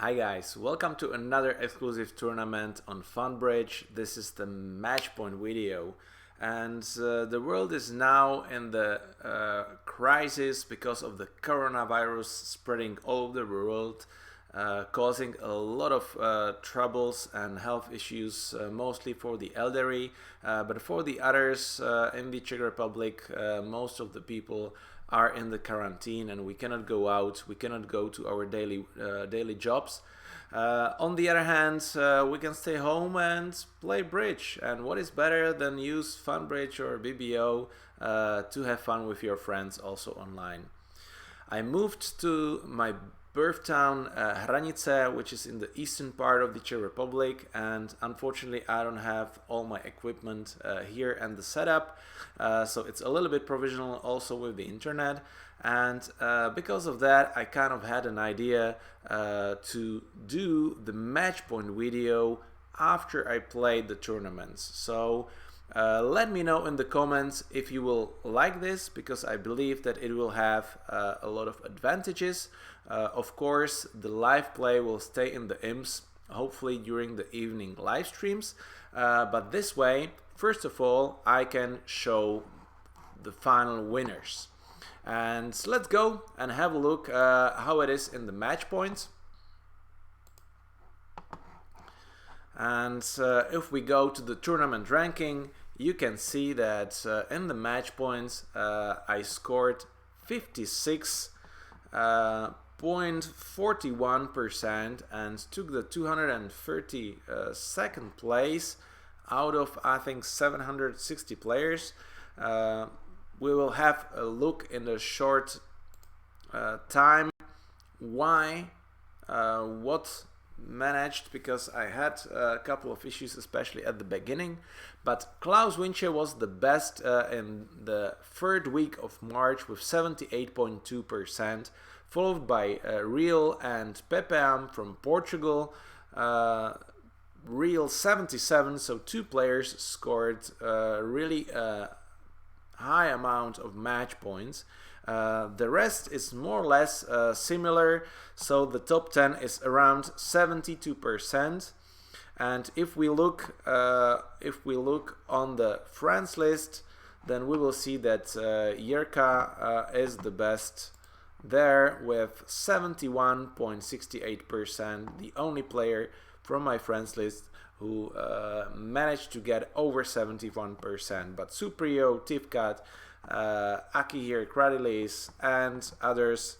Hi guys, welcome to another exclusive tournament on Funbridge. This is the match point video, and the world is now in the crisis because of the coronavirus spreading all over the world, causing a lot of troubles and health issues, mostly for the elderly, but for the others in the Czech Republic, most of the people are in the quarantine and we cannot go out, we cannot go to our daily jobs. On the other hand, we can stay home and play bridge. And what is better than use Funbridge or BBO to have fun with your friends also online? I moved to my birth town Hranice, which is in the eastern part of the Czech Republic, and unfortunately I don't have all my equipment here and the setup, so it's a little bit provisional also with the internet, and because of that I kind of had an idea to do the match point video after I played the tournaments. So let me know in the comments if you will like this, because I believe that it will have a lot of advantages. Of course, the live play will stay in the IMPs, hopefully during the evening live streams. But this way, first of all, I can show the final winners. And let's go and have a look how it is in the match points. And if we go to the tournament ranking, you can see that in the match points I scored 56.41% and took the 232nd place out of, I think, 760 players. We will have a look in a short time why what managed, because I had a couple of issues, especially at the beginning. But Klaus Winche was the best in the third week of March with 78.2%, followed by Real and Pepeam from Portugal. Real 77, so two players scored really high amount of match points. The rest is more or less similar, so the top 10 is around 72%. And if we look on the friends list, then we will see that Jirka is the best there with 71.68%, the only player from my friends list who managed to get over 71%. But Suprio, Tivkat, Aki here, Kradilis, and others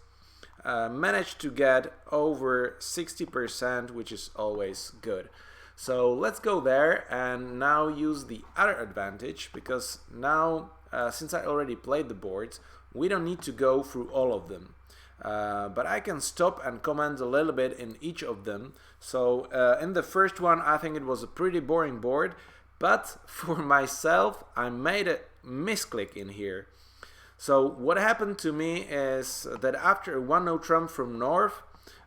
managed to get over 60%, which is always good. So let's go there and now use the other advantage, because now since I already played the boards, we don't need to go through all of them. But I can stop and comment a little bit in each of them. So in the first one, I think it was a pretty boring board, but for myself, I made a misclick in here. So what happened to me is that after a 1-0 trump from North,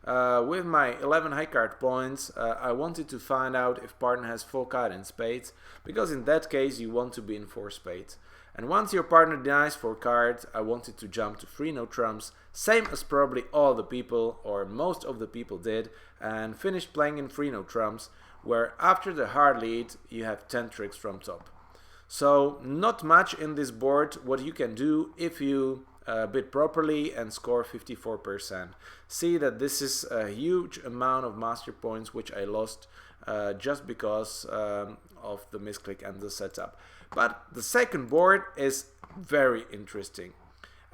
with my 11 high card points, I wanted to find out if partner has 4 cards in spades, because in that case you want to be in 4 spades. And once your partner denies 4 cards, I wanted to jump to 3-0 trumps, same as probably all the people, or most of the people did, and finished playing in 3-0 trumps, where after the hard lead you have 10 tricks from top. So not much in this board what you can do if you bid properly and score 54%. See that this is a huge amount of master points which I lost just because of the misclick and the setup. But the second board is very interesting.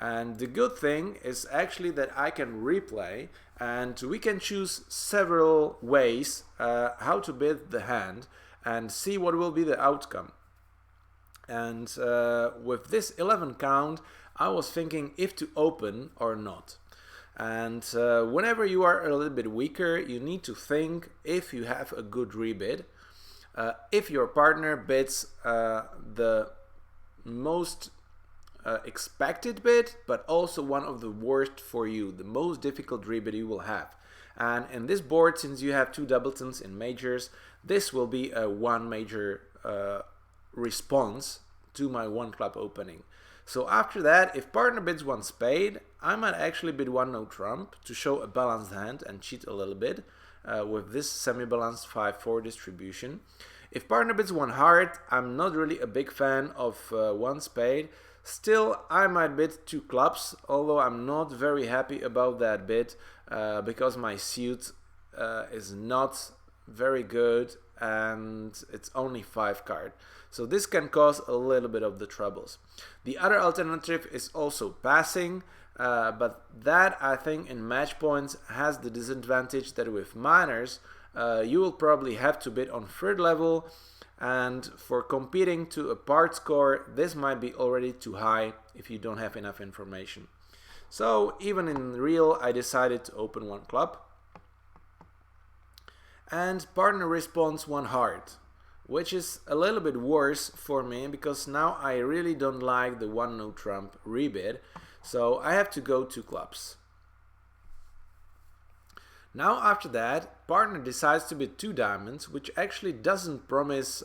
And the good thing is actually that I can replay, and we can choose several ways how to bid the hand and see what will be the outcome. And with this 11 count, I was thinking if to open or not. And whenever you are a little bit weaker, you need to think if you have a good rebid. If your partner bids the most expected bid, but also one of the worst for you, the most difficult rebid you will have. And in this board, since you have 2 doubletons in majors, this will be a 1 major response to my 1 club opening. So after that, if partner bids one spade, I might actually bid one no trump to show a balanced hand and cheat a little bit with this semi-balanced 5-4 distribution. If partner bids one heart, I'm not really a big fan of one spade. Still, I might bid two clubs, although I'm not very happy about that bid because my suit is not very good and it's only 5 card. So this can cause a little bit of the troubles. The other alternative is also passing, but that I think in match points has the disadvantage that with minors you will probably have to bid on third level, and for competing to a part score this might be already too high if you don't have enough information. So even in real I decided to open one club, and partner responds one heart, which is a little bit worse for me because now I really don't like the one no trump rebid, so I have to go two clubs. Now after that, partner decides to bid two diamonds, which actually doesn't promise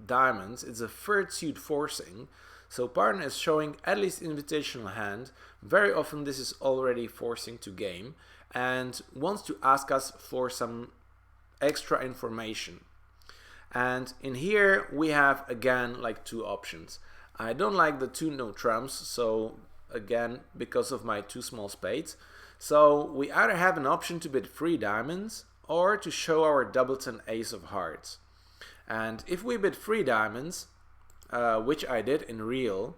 diamonds, it's a third suit forcing, so partner is showing at least invitational hand. Very often this is already forcing to game and wants to ask us for some extra information. And in here we have again like two options. I don't like the two no trumps, so again because of my two small spades. So we either have an option to bid 3 diamonds or to show our doubleton ace of hearts. And if we bid 3 diamonds, which I did in real,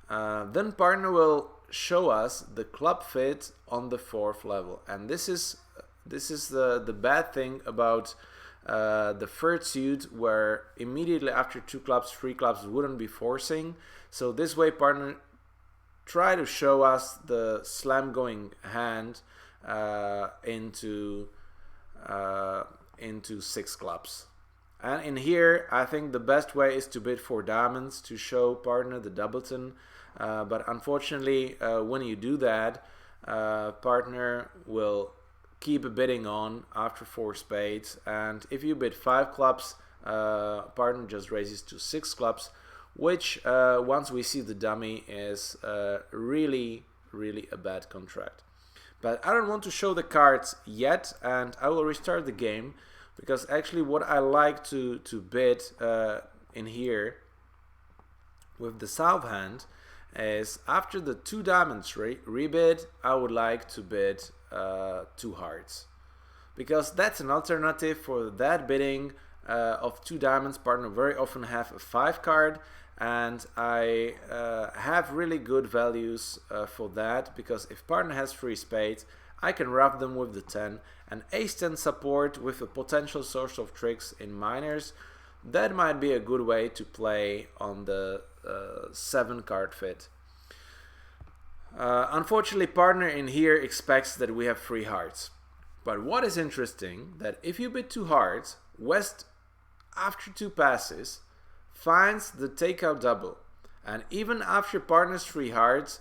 then partner will show us the club fit on the 4th level. And this is the bad thing about the third suit, where immediately after 2 clubs, 3 clubs wouldn't be forcing. So this way partner try to show us the slam going hand into 6 clubs. And in here I think the best way is to bid 4 diamonds to show partner the doubleton, but unfortunately when you do that partner will keep bidding on after 4 spades, and if you bid 5 clubs partner just raises to 6 clubs, which once we see the dummy is really a bad contract. But I don't want to show the cards yet, and I will restart the game because actually what I like to bid in here with the south hand is after the 2 diamonds rebid I would like to bid 2 hearts, because that's an alternative for that bidding of 2 diamonds. Partner very often have a 5 card, and I have really good values for that, because if partner has 3 spades I can wrap them with the 10, and ace-10 support with a potential source of tricks in minors. That might be a good way to play on the 7 card fit. Unfortunately partner in here expects that we have 3 hearts, but what is interesting that if you bid 2 hearts, West after 2 passes finds the takeout double, and even after partner's 3 hearts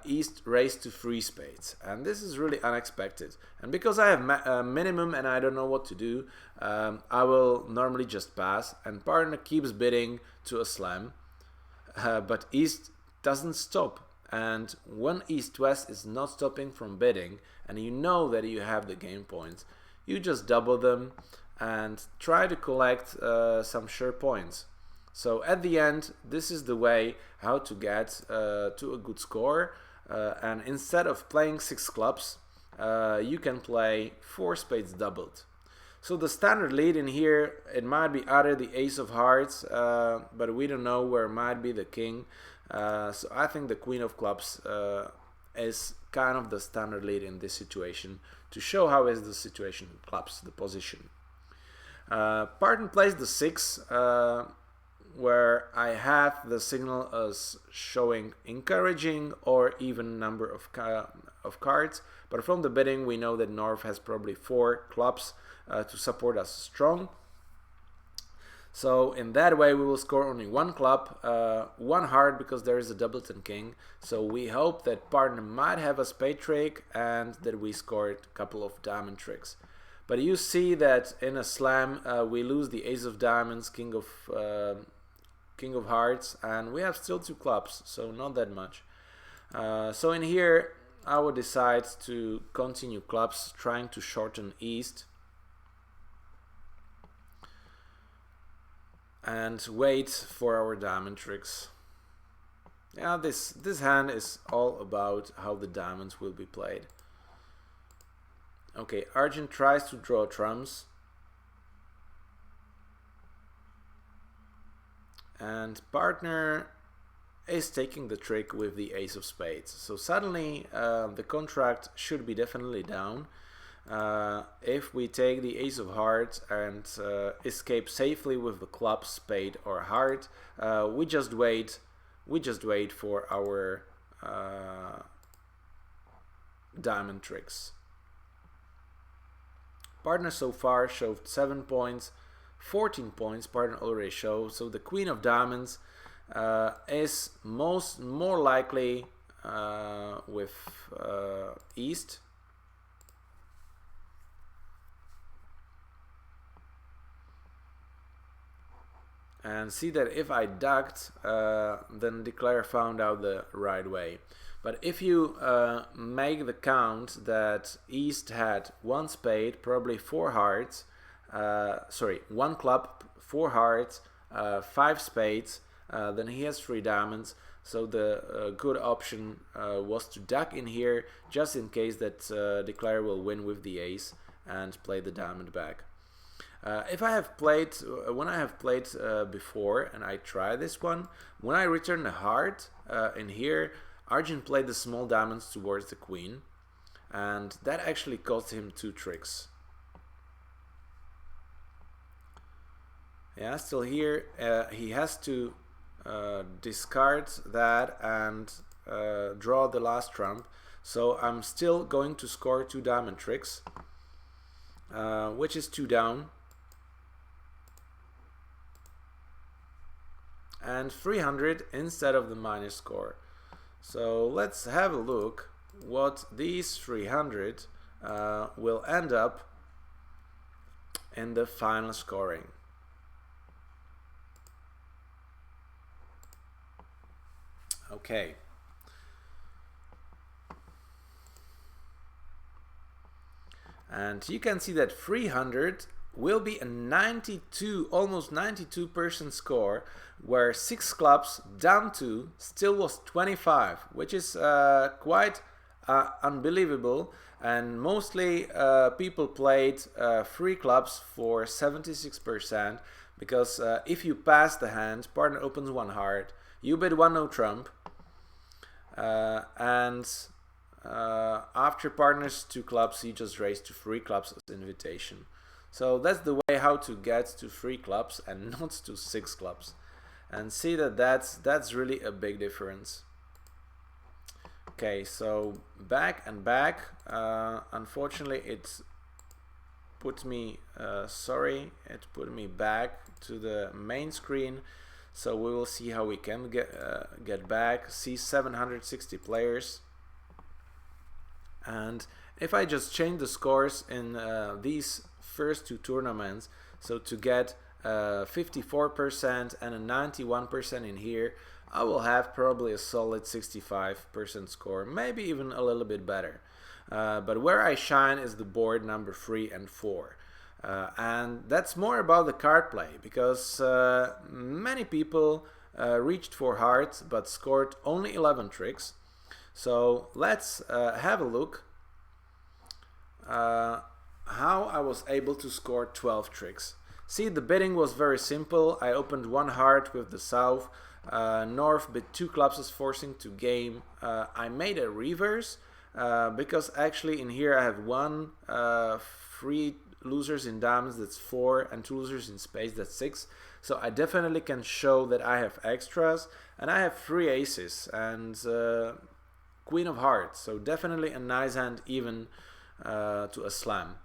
East raised to 3 spades, and this is really unexpected. And because I have a minimum and I don't know what to do, I will normally just pass, and partner keeps bidding to a slam, but East doesn't stop. And when East-West is not stopping from bidding and you know that you have the game points, you just double them and try to collect some sure points. So at the end, this is the way how to get to a good score, and instead of playing 6 clubs you can play 4 spades doubled. So the standard lead in here, it might be either the ace of hearts, but we don't know where it might be the king. So I think the queen of clubs is kind of the standard lead in this situation, to show how is the situation in clubs, the position. Partner plays the 6, where I have the signal as showing encouraging or even number of cards, but from the bidding we know that North has probably 4 clubs to support us strong. So in that way we will score only 1 club, 1 heart, because there is a doubleton king. So we hope that partner might have a spade trick and that we scored a couple of diamond tricks. But you see that in a slam we lose the ace of diamonds, king of king of hearts, and we have still 2 clubs, so not that much. So in here I would decide to continue clubs, trying to shorten east and wait for our diamond tricks. Yeah, this hand is all about how the diamonds will be played. Okay, Argent tries to draw trumps, and partner is taking the trick with the ace of spades. So suddenly the contract should be definitely down. If we take the ace of hearts and escape safely with the club, spade or heart, we just wait for our diamond tricks. Partner so far showed 7 points, 14 points partner already showed, so the queen of diamonds is more likely with east. And see that if I ducked, then declare found out the right way. But if you make the count that east had 1 spade, probably 4 hearts, 1 club, 4 hearts, 5 spades, then he has 3 diamonds. So the good option was to duck in here, just in case that declare will win with the ace and play the diamond back. If I have played, when I have played before and I try this one, when I return the heart in here, Argent played the small diamonds towards the queen, and that actually cost him 2 tricks. Yeah, still here he has to discard that and draw the last trump, so I'm still going to score 2 diamond tricks, which is 2 down. And 300 instead of the minus score. So let's have a look what these 300 will end up in the final scoring. Okay. And you can see that 300 will be a 92, almost 92% score, where 6 clubs down 2 still was 25, which is quite unbelievable. And mostly people played 3 clubs for 76%, because if you pass the hand, partner opens 1 heart, you bet 1 no trump, and after partner's 2 clubs, you just raise to 3 clubs as invitation. So that's the way how to get to 3 clubs and not to 6 clubs. And see that that's really a big difference. Okay, so back and back. Unfortunately, it put me, it put me back to the main screen. So we will see how we can get back. See 760 players. And if I just change the scores in these first 2 tournaments, so to get 54% and a 91% in here, I will have probably a solid 65% score, maybe even a little bit better. But where I shine is the board number 3 and 4. And that's more about the card play, because many people reached for hearts but scored only 11 tricks. So let's have a look how I was able to score 12 tricks. See, the bidding was very simple. I opened 1 heart with the south, north bid 2 clubs as forcing to game. I made a reverse because actually in here I have 3 losers in diamonds, that's 4, and 2 losers in spades, that's 6. So I definitely can show that I have extras, and I have 3 aces and queen of hearts, so definitely a nice hand even to a slam.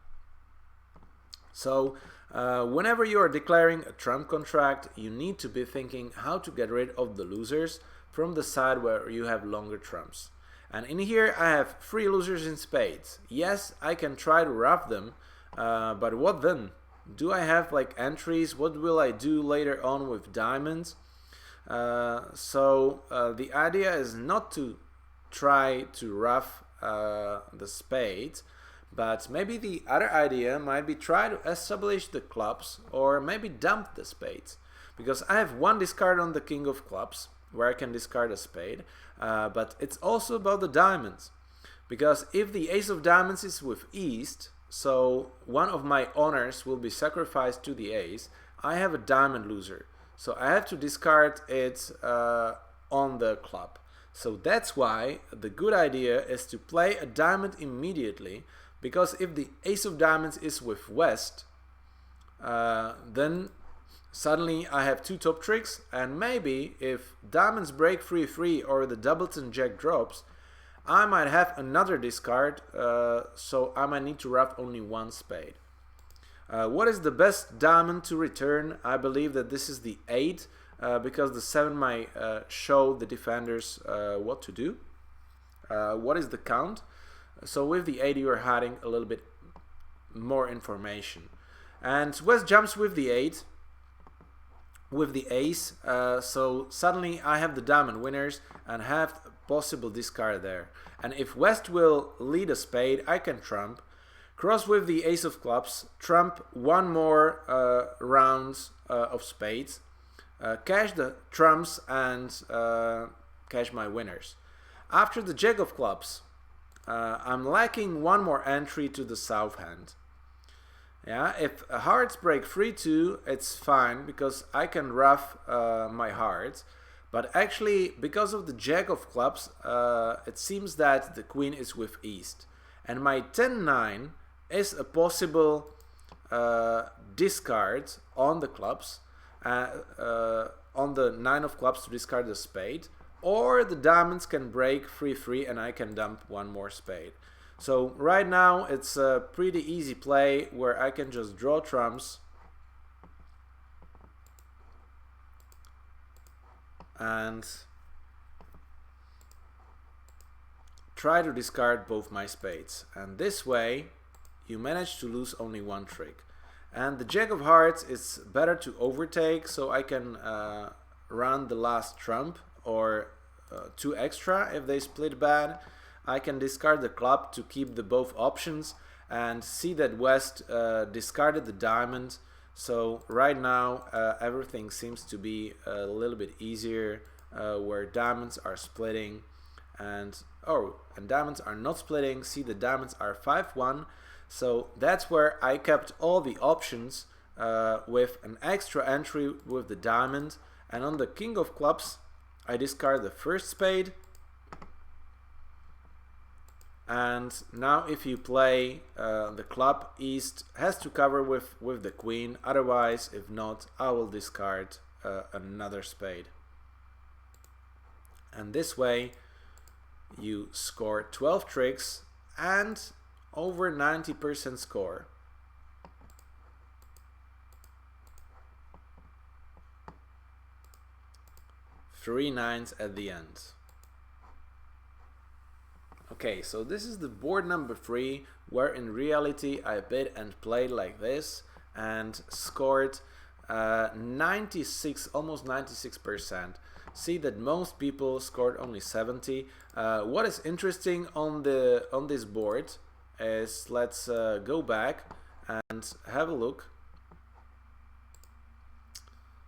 So whenever you are declaring a trump contract, you need to be thinking how to get rid of the losers from the side where you have longer trumps. And in here I have 3 losers in spades. Yes, I can try to rough them, but what then? Do I have like entries? What will I do later on with diamonds? The idea is not to try to ruff the spade, but maybe the other idea might be try to establish the clubs or maybe dump the spades. Because I have one discard on the king of clubs where I can discard a spade, but it's also about the diamonds. Because if the ace of diamonds is with east, so one of my honors will be sacrificed to the ace, I have a diamond loser. So I have to discard it on the club. So that's why the good idea is to play a diamond immediately, because if the ace of diamonds is with west, then suddenly I have two top tricks, and maybe if diamonds break 3-3 or the doubleton jack drops, I might have another discard, so I might need to ruff only one spade. What is the best diamond to return? I believe that this is the 8, because the 7 might show the defenders what to do. What is the count? So with the 8 you are hiding a little bit more information. And West jumps with the 8, with the ace, so suddenly I have the diamond winners and have possible discard there. And if West will lead a spade, I can trump. Cross with the ace of clubs, trump one more round of spades, cash the trumps and cash my winners. After the jack of clubs, I'm lacking one more entry to the south hand. Yeah, if hearts break 3-2, it's fine because I can ruff my hearts. But actually, because of the jack of clubs, it seems that the queen is with east. And my 10-9 is a possible discard on the clubs, on the 9 of clubs to discard the spade. Or the diamonds can break 3-3 and I can dump one more spade. So right now it's a pretty easy play where I can just draw trumps and try to discard both my spades. And this way you manage to lose only one trick. And the jack of hearts is better to overtake, so I can run the last trump or 2 extra if they split bad. I can discard the club to keep the both options and see that West discarded the diamond. So right now everything seems to be a little bit easier, where diamonds are splitting and diamonds are not splitting. See, the diamonds are 5-1. So that's where I kept all the options with an extra entry with the diamond. And on the king of clubs I discard the first spade. And now if you play the club, east has to cover with the queen. Otherwise, if not, I will discard another spade. And this way you score 12 tricks and over 90% score. 3 9s at the end. Okay, so this is the board number 3, where in reality I bid and played like this and scored 96, almost 96%. See that most people scored only 70. What is interesting on this board is, let's go back and have a look.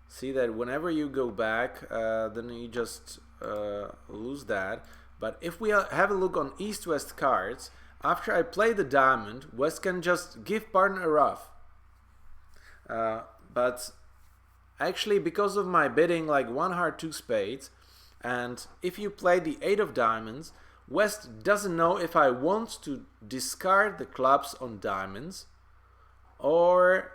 See that whenever you go back, then you just lose that. But if we have a look on East-West cards, after I play the diamond, West can just give partner a ruff. But actually, because of my bidding like 1 heart 2 spades, and if you play the 8 of diamonds, West doesn't know if I want to discard the clubs on diamonds, or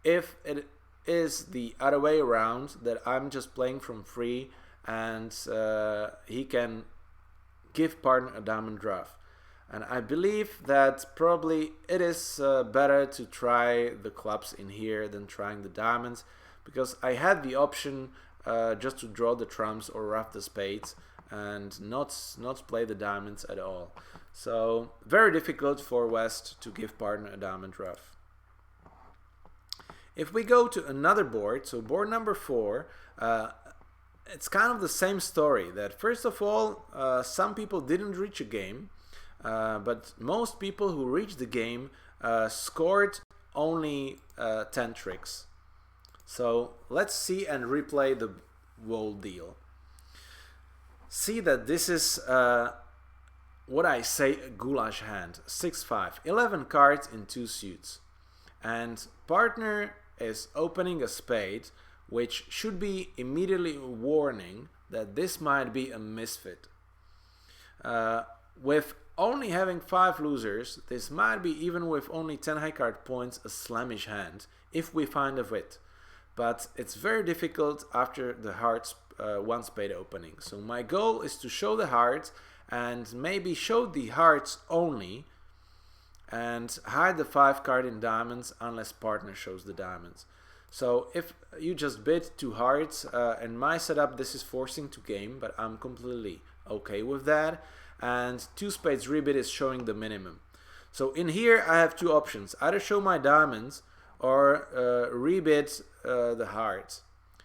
if it is the other way around, that I'm just playing from free and he can give partner a diamond ruff. And I believe that probably it is better to try the clubs in here than trying the diamonds, because I had the option just to draw the trumps or ruff the spades and not play the diamonds at all. So very difficult for West to give partner a diamond ruff. If we go to another board, so board number 4, it's kind of the same story. That first of all, some people didn't reach a game, but most people who reached the game scored only 10 tricks. So let's see and replay the whole deal. See that this is what I say a goulash hand. 6-5, 11 cards in 2 suits. And partner is opening a spade, which should be immediately a warning that this might be a misfit. With only having 5 losers, this might be, even with only 10 high card points, a slammish hand if we find a wit. But it's very difficult after the hearts 1 spade opening. So my goal is to show the hearts and maybe show the hearts only and hide the 5 card in diamonds unless partner shows the diamonds. So if you just bid 2 hearts, in my setup this is forcing to game, but I'm completely okay with that. And 2 spades rebid is showing the minimum. So in here I have 2 options: either show my diamonds or rebid the hearts.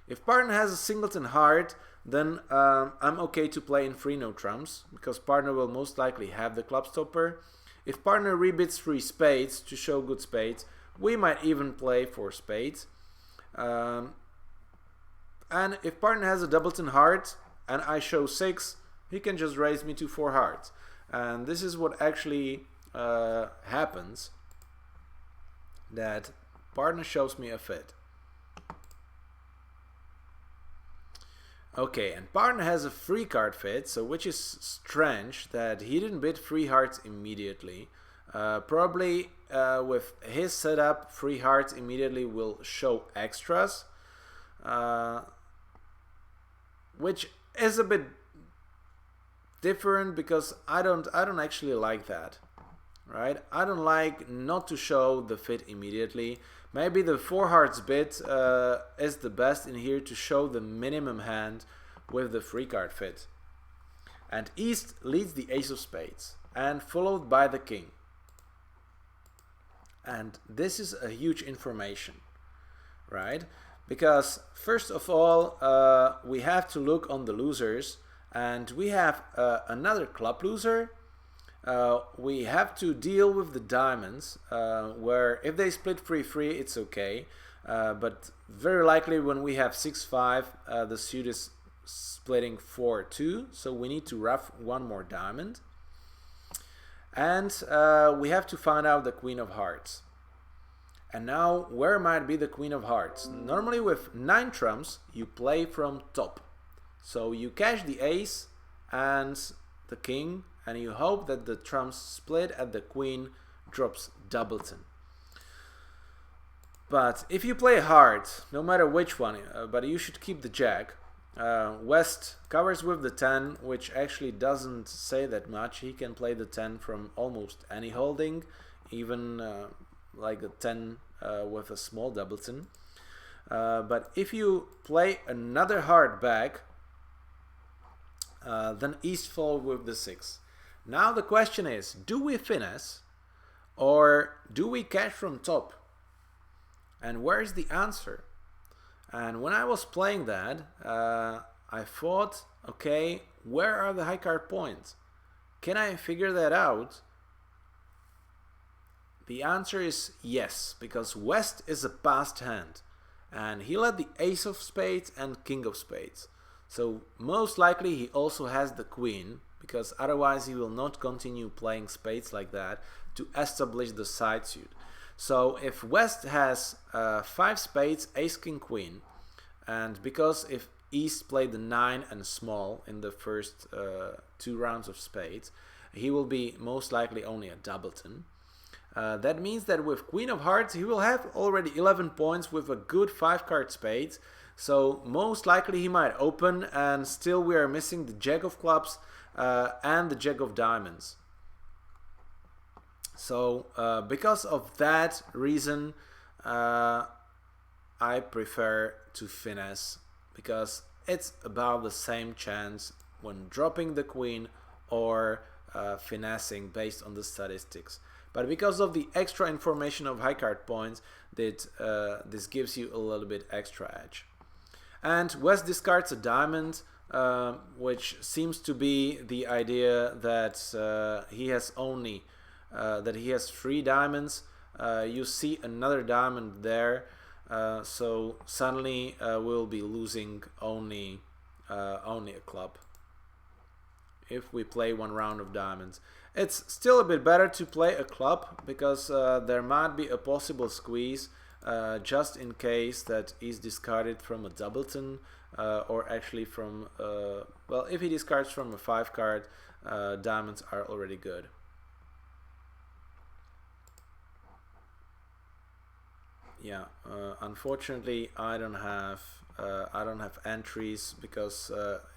If partner has a singleton heart, then I'm okay to play in free no trumps, because partner will most likely have the club stopper. If partner rebids 3 spades to show good spades, we might even play 4 spades. And if partner has a doubleton heart and I show 6, he can just raise me to 4 hearts. And this is what actually happens, that partner shows me a fit. Okay, and partner has a 3 card fit, so which is strange that he didn't bid 3 hearts immediately. Probably with his setup, 3 hearts immediately will show extras, which is a bit different, because I don't actually like that, right? I don't like not to show the fit immediately. Maybe the 4 hearts bid is the best in here to show the minimum hand with the 3 card fit. And East leads the ace of spades and followed by the king. And this is a huge information, right? Because first of all, we have to look on the losers, and we have another club loser. We have to deal with the diamonds, where if they split 3-3, it's okay. But very likely when we have 6-5, the suit is splitting 4-2, so we need to rough 1 more diamond. And we have to find out the queen of hearts. And now, where might be the queen of hearts? Normally with 9 trumps, you play from top. So you cash the ace and the king, and you hope that the trumps split and the queen drops doubleton. But if you play heart, no matter which one, but you should keep the jack. West covers with the 10, which actually doesn't say that much. He can play the 10 from almost any holding, even like a 10 with a small doubleton. But if you play another heart back, then East fall with the 6. Now the question is, do we finesse or do we cash from top? And where's the answer? And when I was playing that, I thought, okay, where are the high card points? Can I figure that out? The answer is yes, because West is a passed hand, and he led the ace of spades and king of spades. So most likely he also has the queen, because otherwise he will not continue playing spades like that to establish the side suit. So if West has 5 spades, ace, king, queen, and because if East played the 9 and small in the first 2 rounds of spades, he will be most likely only a doubleton. That means that with queen of hearts he will have already 11 points with a good 5 card spades. So most likely he might open, and still we are missing the jack of clubs and the jack of diamonds. So because of that reason, I prefer to finesse, because it's about the same chance when dropping the queen or finessing based on the statistics. but because of the extra information of high card points, that this gives you a little bit extra edge. And West discards a diamond, which seems to be the idea that he has only that he has 3 diamonds. You see another diamond there, so suddenly we'll be losing only a club if we play 1 round of diamonds. It's still a bit better to play a club, because there might be a possible squeeze just in case that he's discarded from a doubleton, or actually from well, if he discards from a 5 card, diamonds are already good. Yeah, unfortunately I don't have entries, because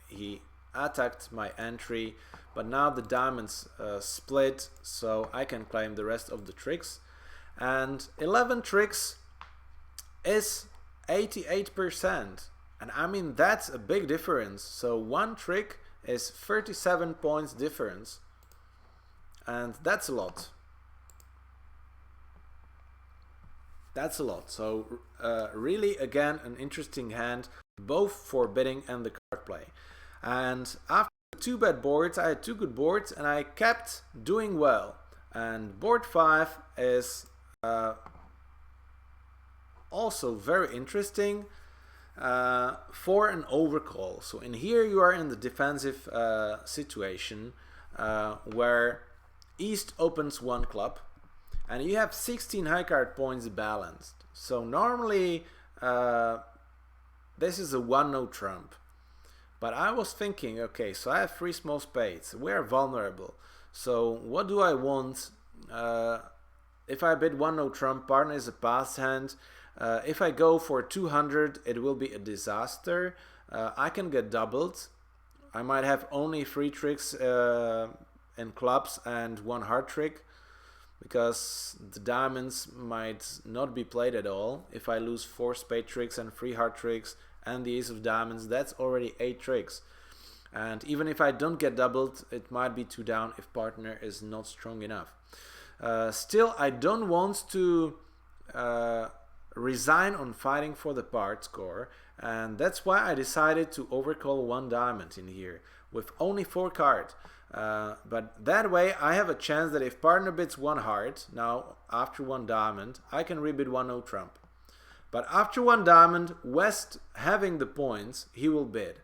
he attacked my entry, but now the diamonds split, so I can claim the rest of the tricks. And 11 tricks is 88%, and I mean that's a big difference. So 1 trick is 37 points difference, and that's a lot. That's a lot. So really, again, an interesting hand, both for bidding and the card play. And after 2 bad boards, I had 2 good boards, and I kept doing well. And board 5 is also very interesting for an overcall. So in here you are in the defensive situation where East opens 1 club, and you have 16 high card points balanced. So normally this is a 1-no trump. But I was thinking, okay, so I have 3 small spades. We are vulnerable. So what do I want? If I bid 1-no trump, partner is a pass hand. If I go for 200, it will be a disaster. I can get doubled. I might have only 3 tricks in clubs and 1 hard trick, because the diamonds might not be played at all. If I lose 4 spade tricks and 3 hard tricks and the ace of diamonds, that's already 8 tricks. And even if I don't get doubled, it might be 2 down if partner is not strong enough. Still, I don't want to resign on fighting for the part score, and that's why I decided to overcall 1 diamond in here with only 4 cards. But that way I have a chance that if partner bids 1 heart, now after 1 diamond, I can rebid 1-no trump. But after 1 diamond, West having the points, he will bid.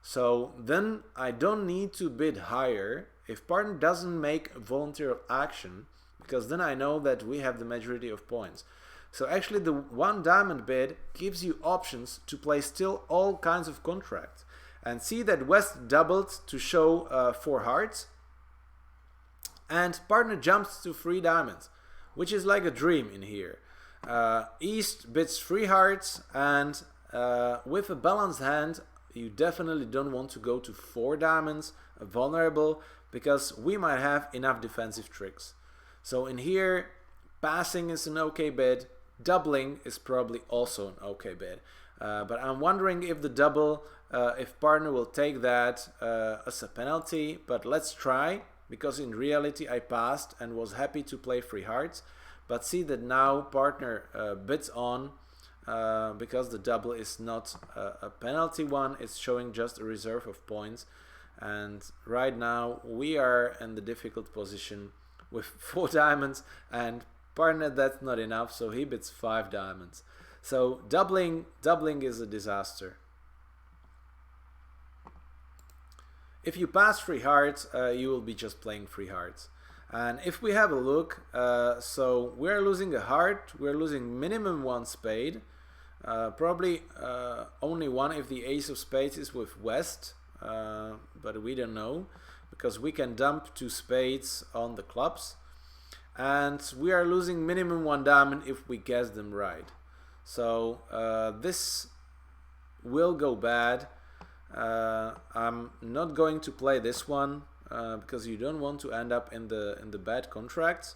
So then I don't need to bid higher if partner doesn't make a voluntary action, because then I know that we have the majority of points. So actually the 1 diamond bid gives you options to play still all kinds of contracts. And see that West doubled to show 4 hearts, and partner jumps to 3 diamonds, which is like a dream in here. East bids 3 hearts, and with a balanced hand you definitely don't want to go to 4 diamonds vulnerable, because we might have enough defensive tricks. So in here, passing is an okay bid, doubling is probably also an okay bid. But I'm wondering if the double, if partner will take that as a penalty, but let's try, because in reality I passed and was happy to play 3 hearts. But see that now partner bids on, because the double is not a penalty one, it's showing just a reserve of points. And right now we are in the difficult position with 4 diamonds, and partner, that's not enough, so he bids 5 diamonds. So doubling is a disaster. If you pass 3 hearts, you will be just playing 3 hearts. And if we have a look, so we're losing a heart, we're losing minimum 1 spade, probably only 1 if the ace of spades is with West, but we don't know, because we can dump 2 spades on the clubs. And we are losing minimum 1 diamond if we guess them right. So this will go bad. I'm not going to play this one because you don't want to end up in the bad contracts.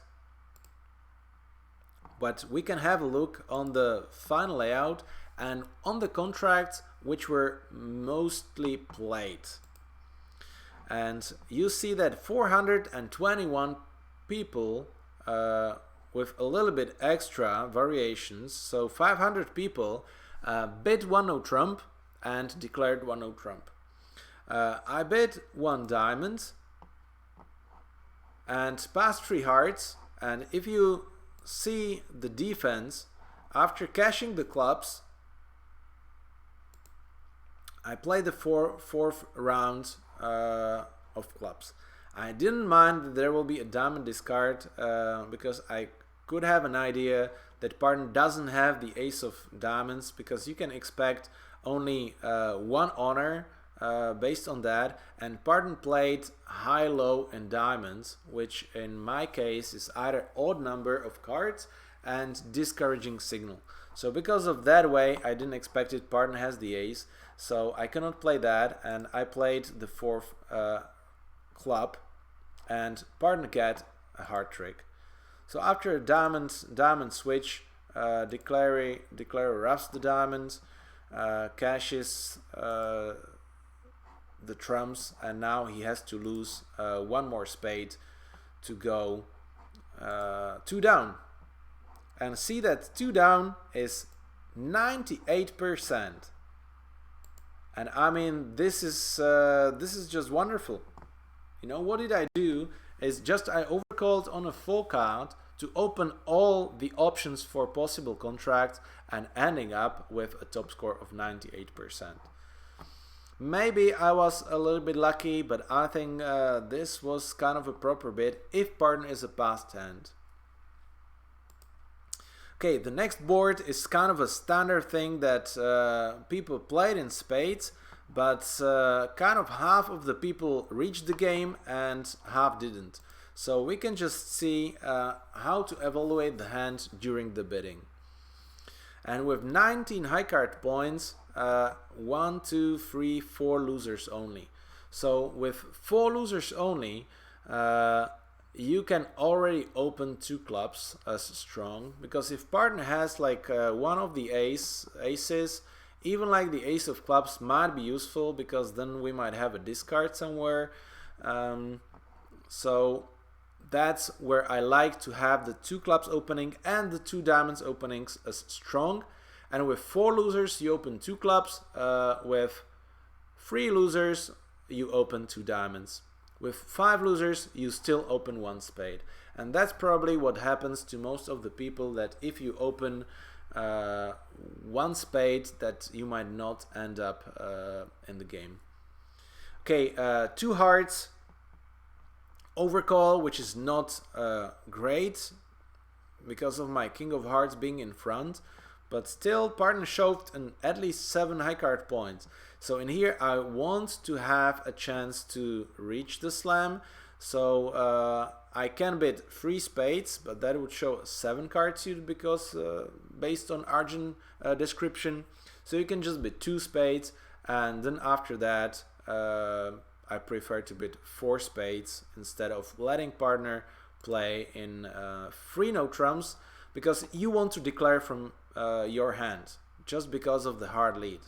But we can have a look on the final layout and on the contracts which were mostly played. And you see that 421 people with a little bit extra variations. So 500 people bid 1-0 trump and declared 1-0 trump. I bid 1 diamond and passed 3 hearts, and if you see the defense, after cashing the clubs, I played the fourth round of clubs. I didn't mind that there will be a diamond discard because I could have an idea that partner doesn't have the ace of diamonds, because you can expect only 1 honor based on that, and partner played high, low and diamonds, which in my case is either odd number of cards and discouraging signal. So because of that way, I didn't expect it. Partner has the ace, so I cannot play that, and I played the 4th club, and partner get a heart trick. So after a diamond switch, declarer roughs the diamonds, cashes the trumps, and now he has to lose 1 more spade to go 2 down. And see that 2 down is 98%. And I mean, this is just wonderful. You know, what did I do is just I overcalled on a full count to open all the options for possible contracts and ending up with a top score of 98%. Maybe I was a little bit lucky, but I think this was kind of a proper bid if partner is a passed hand. Okay, the next board is kind of a standard thing that people played in spades, but kind of half of the people reached the game and half didn't. So we can just see how to evaluate the hand during the bidding. And with 19 high card points, 1, 2, 3, 4 losers only. So with 4 losers only, you can already open 2 clubs as strong, because if partner has like one of the aces, even like the ace of clubs might be useful, because then we might have a discard somewhere. So that's where I like to have the 2 clubs opening and the 2 diamonds openings as strong. And with 4 losers you open 2 clubs, with 3 losers you open 2 diamonds. With 5 losers you still open 1 spade. And that's probably what happens to most of the people, that if you open 1 spade, that you might not end up in the game. Okay, 2 hearts, overcall, which is not great because of my king of hearts being in front, but still partner shoved at least 7 high card points. So in here I want to have a chance to reach the slam, so I can bid 3 spades, but that would show a 7 card suit, because based on Argent description. So you can just bid 2 spades, and then after that I prefer to bid 4 spades instead of letting partner play in 3 no trumps, because you want to declare from your hand just because of the hard lead.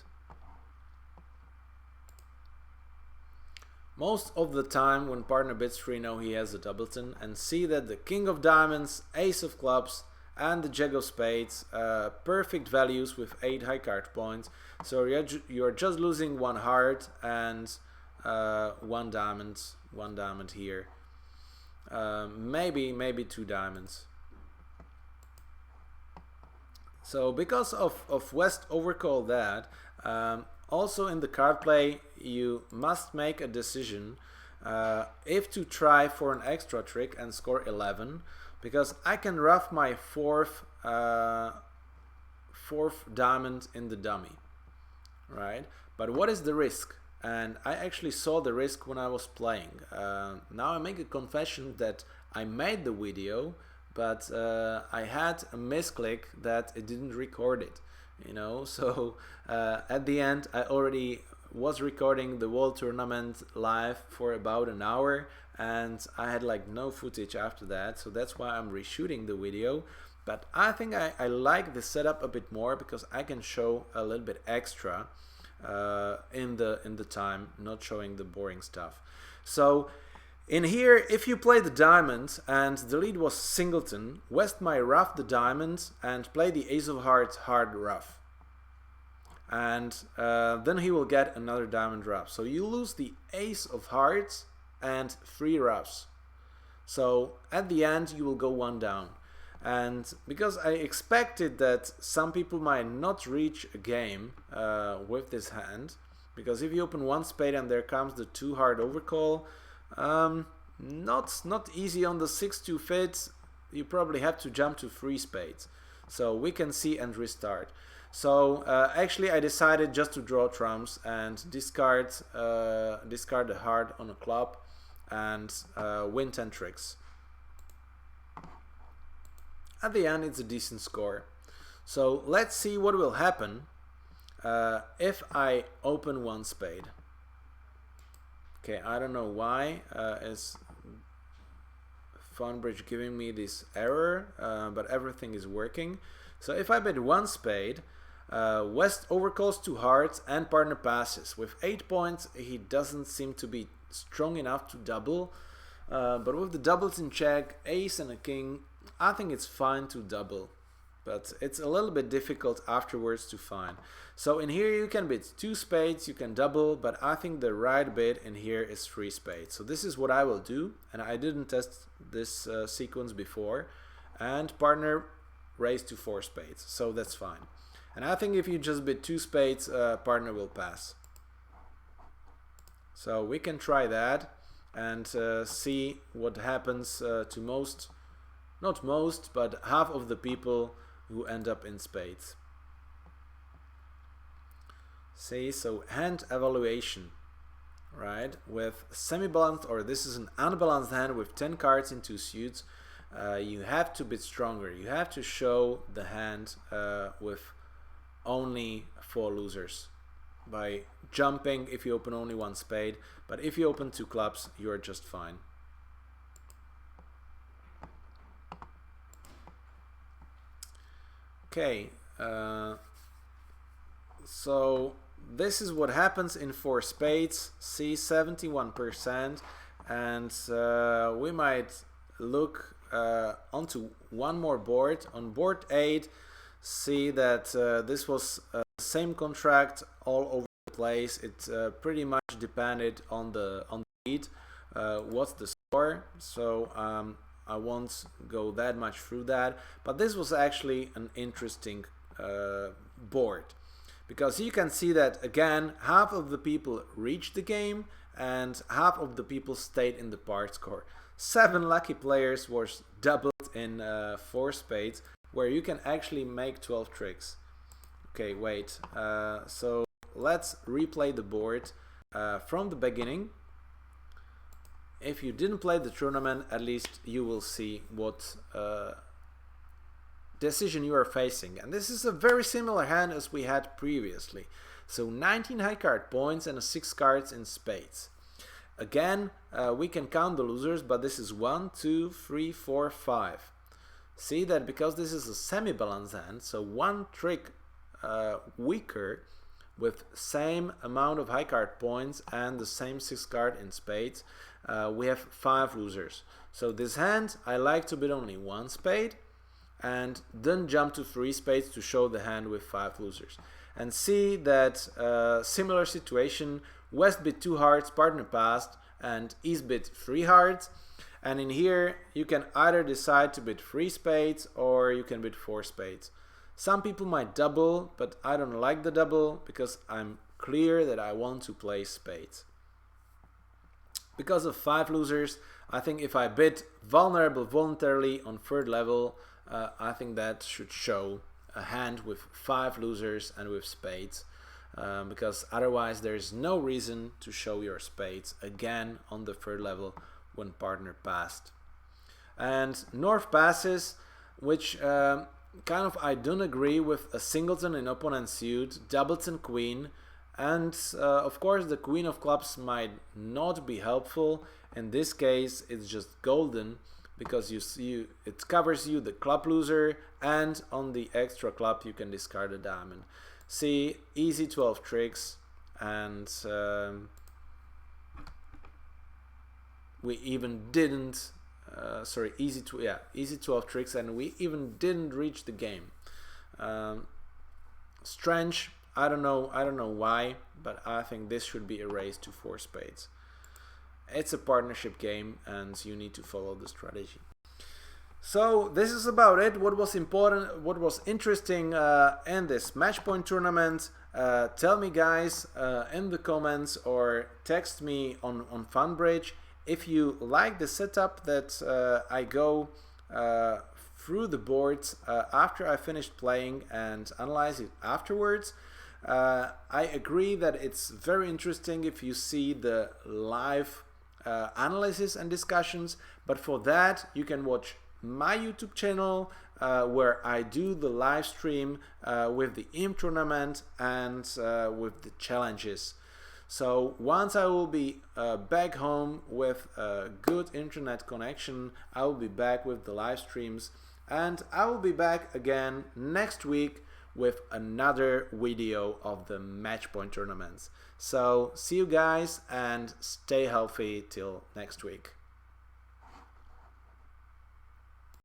Most of the time when partner bids 3-0, he has a doubleton, and see that the king of diamonds, ace of clubs and the jack of spades, perfect values with 8 high card points. So you're just losing 1 heart and 1 diamond here, maybe 2 diamonds. So because of West overcall that, also in the card play you must make a decision if to try for an extra trick and score 11, because I can rough my fourth diamond in the dummy, right? But what is the risk? And I actually saw the risk when I was playing. Now I make a confession that I made the video, but I had a misclick that it didn't record it, you know. So at the end I already was recording the whole tournament live for about an hour, and I had like no footage after that, so that's why I'm reshooting the video. But I think I like the setup a bit more, because I can show a little bit extra in the time, not showing the boring stuff. So In here, if you play the diamond and the lead was singleton, West might ruff the diamond and play the ace of hearts hard ruff. And then he will get another diamond ruff. So you lose the ace of hearts and 3 ruffs. So at the end you will go 1 down. And because I expected that some people might not reach a game with this hand, because if you open 1 spade and there comes the 2 hard overcall, not easy on the 6-2 fit. You probably have to jump to 3 spades. So we can see and restart. So actually I decided just to draw trumps and discard the hard on a club and win 10 tricks. At the end it's a decent score. So let's see what will happen if I open 1 spade. Okay, I don't know why is Funbridge giving me this error, but everything is working. So if I bet 1 spade, West overcalls 2 hearts and partner passes. With 8 points, he doesn't seem to be strong enough to double, but with the doubles in check, ace and a king, I think it's fine to double. But it's a little bit difficult afterwards to find. So in here you can bid 2 spades, you can double, but I think the right bid in here is 3 spades. So this is what I will do, and I didn't test this sequence before. And partner raised to 4 spades, so that's fine. And I think if you just bid 2 spades, partner will pass. So we can try that and see what happens to not most, but half of the people who end up in spades. See, so hand evaluation, right? With semi-balanced, or this is an unbalanced hand with 10 cards in 2 suits, you have to bid stronger. You have to show the hand with only 4 losers by jumping if you open only 1 spade, but if you open 2 clubs, you're just fine. Okay, so this is what happens in 4 spades. See, 71%, and we might look onto one more board. On board 8, see that this was the same contract all over the place. It pretty much depended on the lead. What's the score? So I won't go that much through that, but this was actually an interesting board, because you can see that again half of the people reached the game and half of the people stayed in the part score. 7 lucky players was doubled in 4 spades, where you can actually make 12 tricks. Okay, wait, so let's replay the board from the beginning. If you didn't play the tournament, at least you will see what decision you are facing. And this is a very similar hand as we had previously. So 19 high card points and 6 cards in spades. Again, we can count the losers, but this is 1, 2, 3, 4, 5. See that because this is a semi-balanced hand, so 1 trick weaker with same amount of high card points and the same 6 card in spades, we have 5 losers. So this hand, I like to bid only 1 spade and then jump to 3 spades to show the hand with 5 losers. And see that similar situation, West bid 2 hearts, partner passed, and East bid 3 hearts. And in here, you can either decide to bid 3 spades or you can bid 4 spades. Some people might double, but I don't like the double because I'm clear that I want to play spades. Because of 5 losers, I think if I bid vulnerable voluntarily on 3rd level, I think that should show a hand with 5 losers and with spades, because otherwise there is no reason to show your spades again on the 3rd level when partner passed. And North passes, which kind of I don't agree with a singleton in opponent's suit, doubles and queen, and of course the queen of clubs might not be helpful. In this case it's just golden because you see it covers you the club loser, and on the extra club you can discard a diamond. See, easy 12 tricks, and we even didn't easy 12 tricks, and we even didn't reach the game. Strange. I don't know why, but I think this should be erased to 4 spades. It's a partnership game and you need to follow the strategy. So this is about it. What was important, what was interesting in this match point tournament. Tell me guys in the comments or text me on Funbridge if you like the setup that I go through the boards after I finished playing and analyze it afterwards. I agree that it's very interesting if you see the live analysis and discussions, but for that you can watch my YouTube channel where I do the live stream with the IMP tournament and with the challenges. So once I will be back home with a good internet connection, I will be back with the live streams, and I will be back again next week with another video of the match point tournaments. So see you guys and stay healthy till next week.